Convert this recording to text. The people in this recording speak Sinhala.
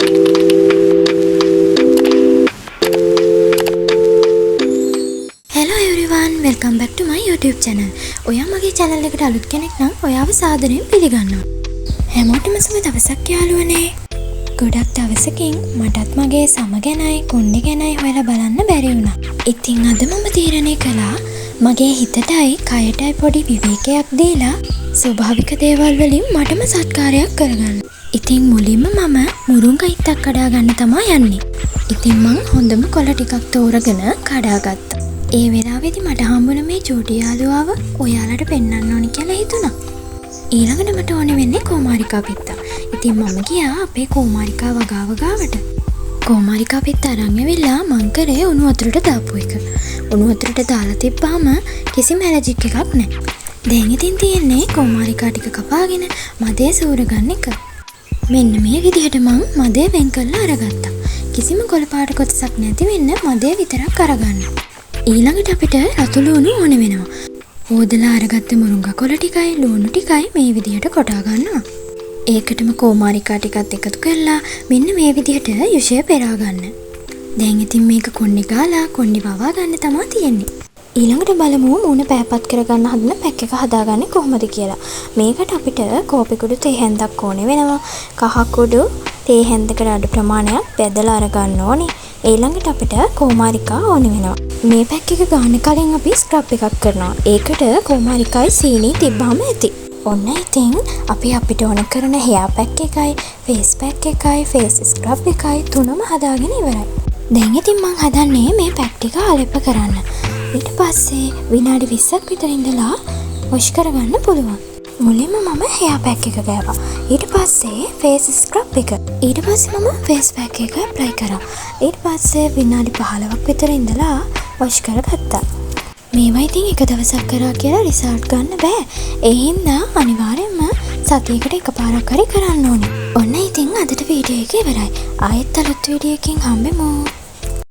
Hello everyone, welcome back to my YouTube channel. ඔයා මගේ channel එකට අලුත් කෙනෙක් නම් ඔයාව සාදරයෙන් පිළිගන්නවා. හැමෝටම සුබ දවසක් යාළුවනේ. ගොඩක් දවසකින් මටත් මගේ සම ගැනයි කොණ්ඩේ ගැනයි හොයලා බලන්න බැරි වුණා. ඉතින් අද මම තීරණය කළා මගේ හිතටයි කයටයි පොඩි විවේකයක් දීලා ස්වභාවික දේවල් වලින් මටම සත්කාරයක් කරගන්න. ඉතින් මුලින්ම මම මුරුංගා ඉත්තක් කඩා ගන්න තමයි යන්නේ. ඉතින් මං හොඳම කොළ ටිකක් තෝරගෙන කඩාගත්තා. ඒ වෙලාවේදී මට හම්බුන මේ චූටි යාළුවාව ඔයාලට පෙන්වන්න ඕනි කියලා හිතුණා. ඊළඟට මට ඕනේ වෙන්නේ කෝමාරිකා පිත්තා. ඉතින් මම ගියා අපේ කෝමාරිකා වගාව ගාවට. කෝමාරිකා පිත්තා අරන් ඇවිල්ලා මං කරේ උණු වතුරට දාපු එක. උණු වතුරට දාලා තිබ්බාම කිසිම ඇලර්ජික් එකක් නැහැ. දැන් ඉතින් තියෙන්නේ කෝමාරිකා ටික කපාගෙන මදේ සූරගන්න එක. මෙන්න මේ විදිහට මං මදේ වෙන් කරලා අරගත්තා. කිසිම කොළ පාට කොටසක් නැති වෙන්න මදේ විතරක් අරගන්න. ඊළඟට අපිට රතු ලුණු ඕන වෙනවා. හොදලා අරගත්ත මුරුංගා කොළ ටිකයි ලුණු ටිකයි මේ විදිහට කොටා ගන්නවා. ඒකටම කෝමාරිකා ටිකත් එකතු කරලා මෙන්න මේ විදිහට යුෂය පෙරා ගන්න. දැන් ඉතින් මේක කොණ්ඩේ ගාලා කොණ්ඩේ වවා ගන්න තමයි තියෙන්නේ. ඊළඟට බලමු මූණ පෑපත් කරගන්න හදන පැක් එක හදාගන්නේ කොහොමද කියලා. මේකට අපිට කෝපි කුඩු තේ හැන්දක් ඕනේ වෙනවා. කහ කුඩු තේ හැන්දකට අඩු ප්‍රමාණයක් බෙදලා අරගන්න ඕනේ. ඊළඟට අපිට කෝමාරිකා ඕනේ වෙනවා. මේ පැක් එක ගන්න කලින් අපි ස්ක්‍රබ් එකක් කරනවා. ඒකට කෝමාරිකායි සීනි තිබ්බාම ඇති. ඔන්න ඉතින් අපි අපිට ඕන කරන හෙයා පැක් එකයි, ෆේස් පැක් එකයි, ෆේස් ස්ක්‍රබ් එකයි තුනම හදාගෙන ඉවරයි. දැන් ඉතින් මං හදන්නේ මේ පැක් ටික අලෙප කරන්න. ඊට පස්සේ විනාඩි 20ක් විතර ඉඳලා වොෂ් කරගන්න පුළුවන්. මුලින්ම මම හෙයා පැක් එක ගෑවා. ඊට පස්සේ ෆේස් ස්ක්‍රබ් එක. ඊට පස්සේ මම ෆේස් පැක් එක ඇප්ලයි කරා. ඊට පස්සේ විනාඩි 15ක් විතර ඉඳලා වොෂ් කරගත්තා. මේවා ඉතින් එක දවසක් කරා කියලා රිසල්ට් ගන්න බෑ. ඒ හින්දා අනිවාර්යයෙන්ම සතියකට එකපාරක් හරි කරන්න ඕනේ. ඔන්න ඉතින් අදට වීඩියෝ එක ඉවරයි. ආයෙත් අලුත් වීඩියෝ එකකින් හම්බෙමු.